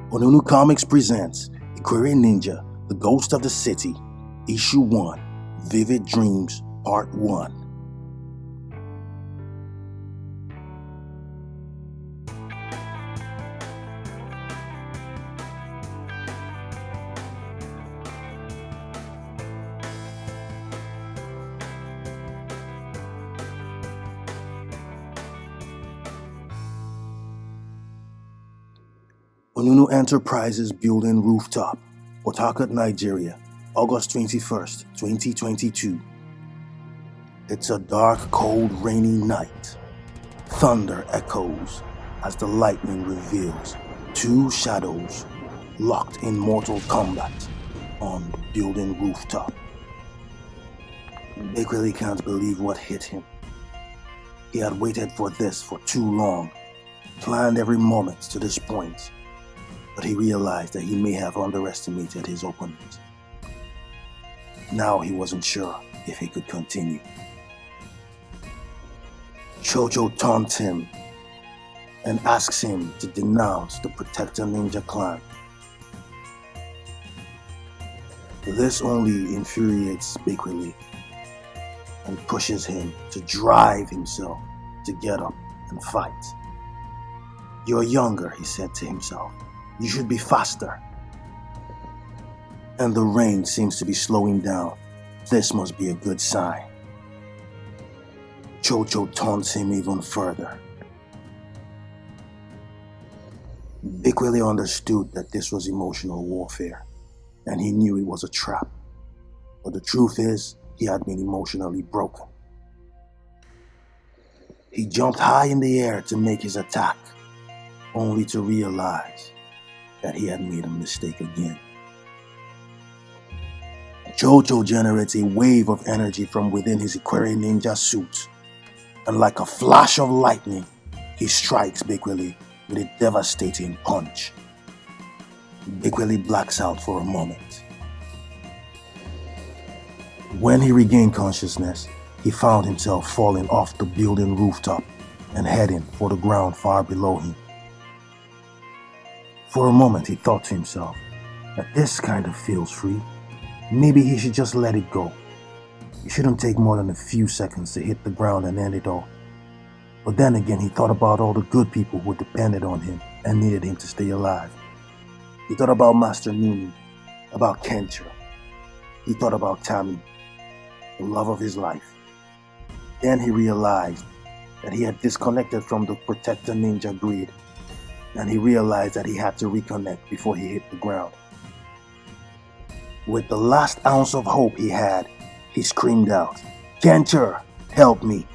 Onunu Comics presents Ikwerre Ninja, The Ghost of the City, Issue 1, Vivid Dreams, Part 1. Onunu Enterprises Building Rooftop, Port Harcourt, Nigeria, August 21st, 2022. It's a dark, cold, rainy night. Thunder echoes as the lightning reveals two shadows locked in mortal combat on the building rooftop. Bekwele can't believe what hit him. He had waited for this for too long, planned every moment to this point. But he realized that he may have underestimated his opponent. Now he wasn't sure if he could continue. Chocho taunts him and asks him to denounce the Protector Ninja clan. This only infuriates Bekwele and pushes him to drive himself to get up and fight. "You're younger," he said to himself. "You should be faster." And the rain seems to be slowing down. This must be a good sign. Chocho taunts him even further. Bekwele understood that this was emotional warfare, and he knew it was a trap. But the truth is, he had been emotionally broken. He jumped high in the air to make his attack, only to realize that he had made a mistake again. Chocho generates a wave of energy from within his Ikwerre ninja suit, and like a flash of lightning, he strikes Bekwele with a devastating punch. Bekwele blacks out for a moment. When he regained consciousness, he found himself falling off the building rooftop and heading for the ground far below him. For a moment, he thought to himself that this kind of feels free. Maybe he should just let it go. It shouldn't take more than a few seconds to hit the ground and end it all. But then again, he thought about all the good people who depended on him and needed him to stay alive. He thought about Master Nunu, about Kentra. He thought about Tammy, the love of his life. Then he realized that he had disconnected from the Protector Ninja grid, and he realized that he had to reconnect before he hit the ground. With the last ounce of hope he had, he screamed out, "Kentra, help me!"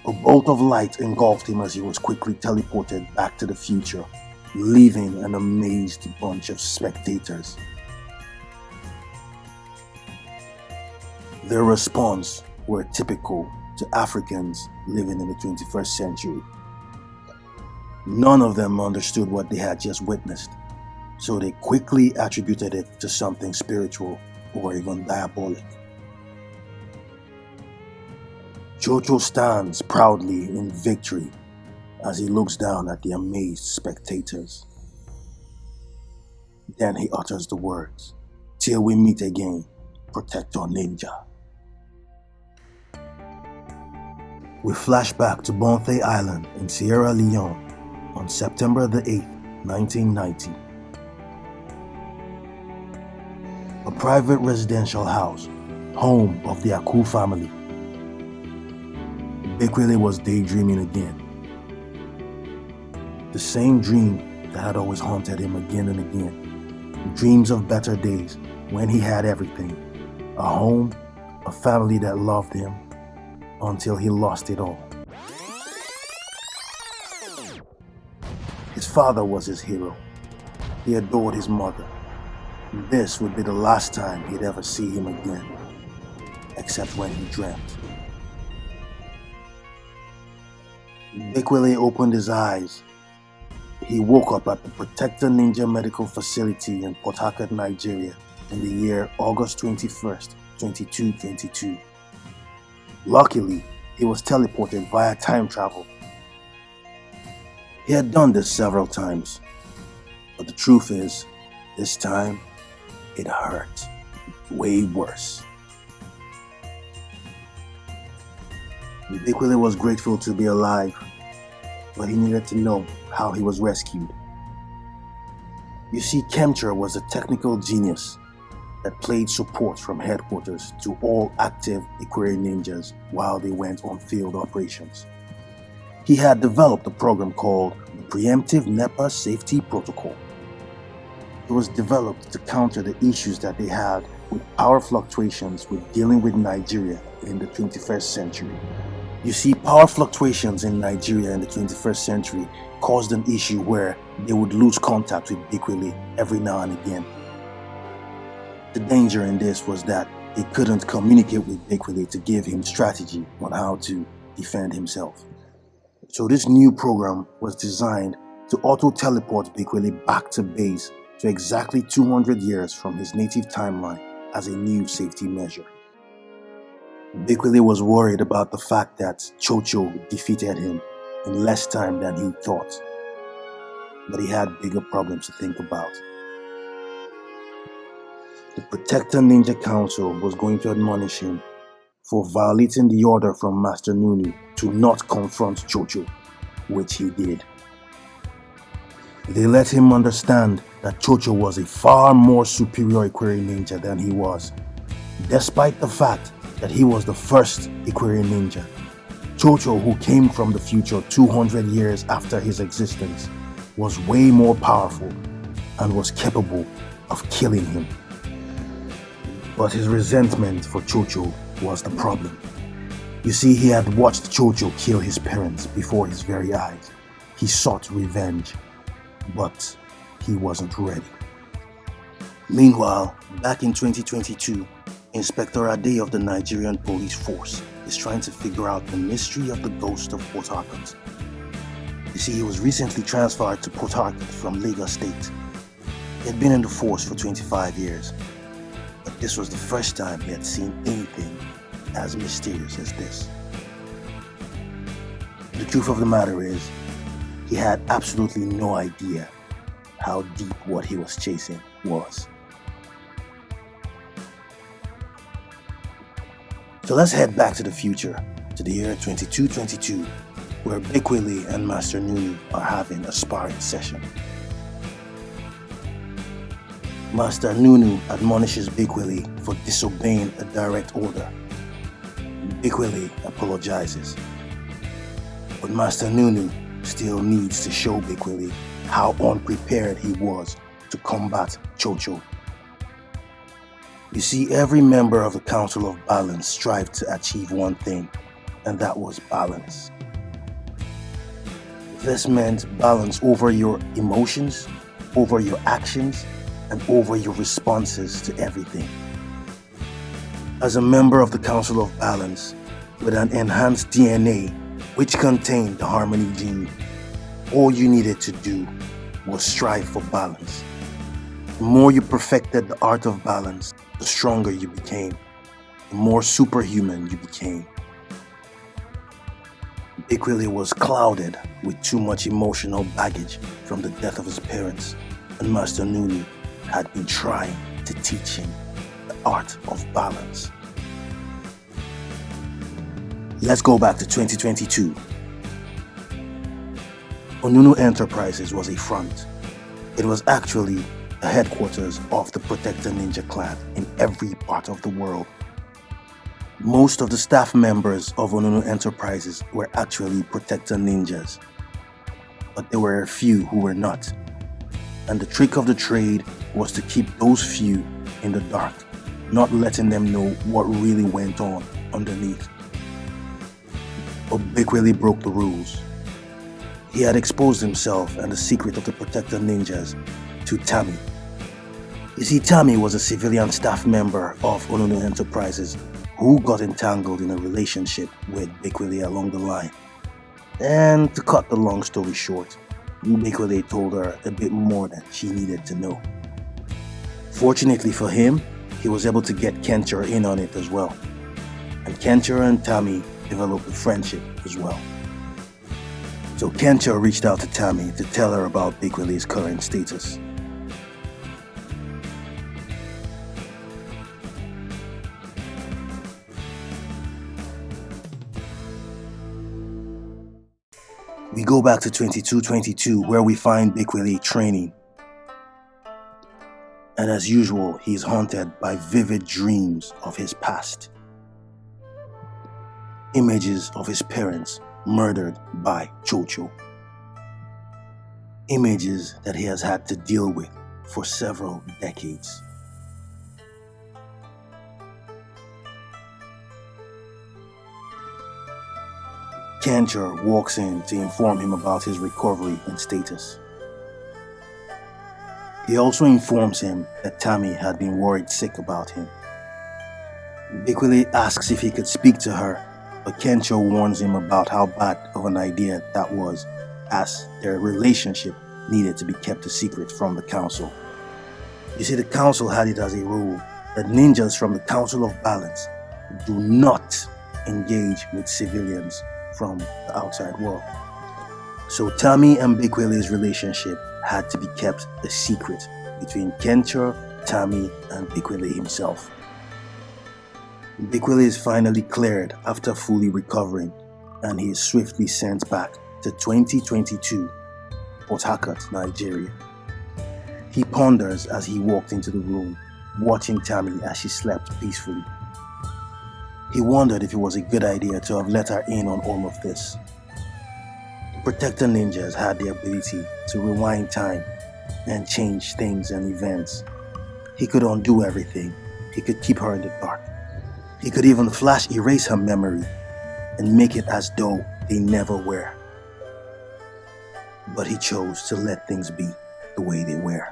A bolt of light engulfed him as he was quickly teleported back to the future, leaving an amazed bunch of spectators. Their response were typical to Africans living in the 21st century. None of them understood what they had just witnessed, so they quickly attributed it to something spiritual or even diabolic. Chocho stands proudly in victory as he looks down at the amazed spectators. Then he utters the words, "Till we meet again, Protector Ninja." We flash back to Bonte Island in Sierra Leone on September the 8th, 1990. A private residential house, home of the Aku family. Bekwele was daydreaming again. The same dream that had always haunted him again and again. Dreams of better days when he had everything. A home, a family that loved him, until he lost it all. His father was his hero. He adored his mother. This would be the last time he'd ever see him again, except when he dreamt. Bekwele opened his eyes. He woke up at the Protector Ninja Medical Facility in Port Harcourt, Nigeria, in the year August 21st, 2222. Luckily, he was teleported via time travel. He had done this several times, But the truth is, this time, it hurt. Way worse. Bekwele was grateful to be alive, but he needed to know how he was rescued. You see, Ikwerre was a technical genius that played support from headquarters to all active Ikwerre ninjas while they went on field operations. He had developed a program called the Preemptive NEPA Safety Protocol. It was developed to counter the issues that they had with power fluctuations with dealing with Nigeria in the 21st century. You see, power fluctuations in Nigeria in the 21st century caused an issue where they would lose contact with Bekwele every now and again. The danger in this was that they couldn't communicate with Bekwele to give him strategy on how to defend himself. So this new program was designed to auto-teleport Bekwele back to base to exactly 200 years from his native timeline as a new safety measure. Bekwele was worried about the fact that Chocho defeated him in less time than he thought, but he had bigger problems to think about. The Protector Ninja Council was going to admonish him for violating the order from Master Nunu to not confront Chocho, which he did. They let him understand that Chocho was a far more superior Ikwerre ninja than he was, despite the fact that he was the first Ikwerre ninja. Chocho, who came from the future 200 years after his existence, was way more powerful and was capable of killing him. But his resentment for Chocho was the problem. You see, he had watched Chocho kill his parents before his very eyes. He sought revenge, but he wasn't ready. Meanwhile, back in 2022, Inspector Ade of the Nigerian Police Force is trying to figure out the mystery of the ghost of Port Harcourt. You see, he was recently transferred to Port Harcourt from Lagos State. He had been in the force for 25 years, but this was the first time he had seen anything as mysterious as this. The truth of the matter is, he had absolutely no idea how deep what he was chasing was. So let's head back to the future, to the year 2222, where Bekwele and Master Nunu are having a sparring session. Master Nunu admonishes Bekwele for disobeying a direct order. Bekwele apologizes, but Master Nunu still needs to show Bekwele how unprepared he was to combat Chocho. You see, every member of the Council of Balance strived to achieve one thing, and that was balance. This meant balance over your emotions, over your actions, and over your responses to everything. As a member of the Council of Balance, with an enhanced DNA which contained the harmony gene, all you needed to do was strive for balance. The more you perfected the art of balance, the stronger you became, the more superhuman you became. Bekwele was clouded with too much emotional baggage from the death of his parents, and Master Nunu had been trying to teach him the art of balance. Let's go back to 2022. Onunu Enterprises was a front. It was actually the headquarters of the Protector Ninja clan in every part of the world. Most of the staff members of Onunu Enterprises were actually Protector Ninjas, but there were a few who were not. And the trick of the trade was to keep those few in the dark, not letting them know what really went on underneath. But Bekwele broke the rules. He had exposed himself and the secret of the Protector Ninjas to Tammy. You see, Tammy was a civilian staff member of Onunu Enterprises who got entangled in a relationship with Bekwele along the line. And to cut the long story short, Bekwele told her a bit more than she needed to know. Fortunately for him, he was able to get Ikwerre in on it as well. And Ikwerre and Tammy developed a friendship as well. So Ikwerre reached out to Tammy to tell her about Bekwele's current status. We go back to 2222 where we find Bekwele training. And as usual, he is haunted by vivid dreams of his past. Images of his parents murdered by Chocho. Images that he has had to deal with for several decades. Ikwerre walks in to inform him about his recovery and status. He also informs him that Tammy had been worried sick about him. Bekwele asks if he could speak to her, but Ikwerre warns him about how bad of an idea that was, as their relationship needed to be kept a secret from the council. You see, the council had it as a rule that ninjas from the Council of Balance do not engage with civilians from the outside world. So Tammy and Bekwele's relationship had to be kept a secret between Ikwerre, Tammy, and Bekwele himself. Bekwele is finally cleared after fully recovering, and he is swiftly sent back to 2022, Port Harcourt, Nigeria. He ponders as he walked into the room, watching Tammy as she slept peacefully. He wondered if it was a good idea to have let her in on all of this. Protector ninjas had the ability to rewind time and change things and events. He could undo everything. He could keep her in the dark. He could even flash erase her memory and make it as though they never were. But he chose to let things be the way they were.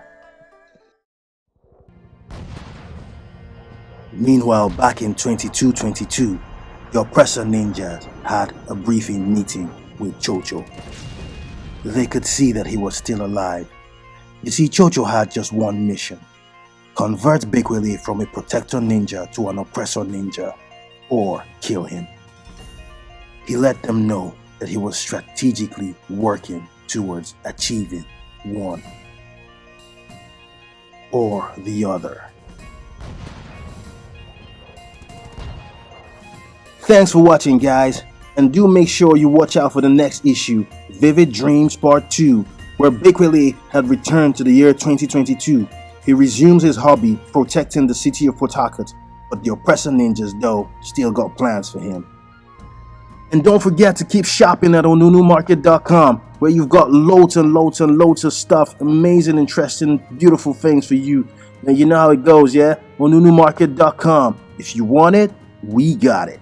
Meanwhile, back in 2222, the oppressor ninjas had a briefing meeting with Chocho. They could see that he was still alive. You see, Chocho had just one mission: convert Bekwele from a protector ninja to an oppressor ninja, or kill him. He let them know that he was strategically working towards achieving one or the other. Thanks for watching, guys, and do make sure you watch out for the next issue, Vivid Dreams Part 2, where Bekwele had returned to the year 2022. He resumes his hobby, protecting the city of Port Harcourt, but the oppressor ninjas, though, still got plans for him. And don't forget to keep shopping at onunumarket.com, where you've got loads and loads and loads of stuff, amazing, interesting, beautiful things for you. Now you know how it goes, yeah? onunumarket.com. If you want it, we got it.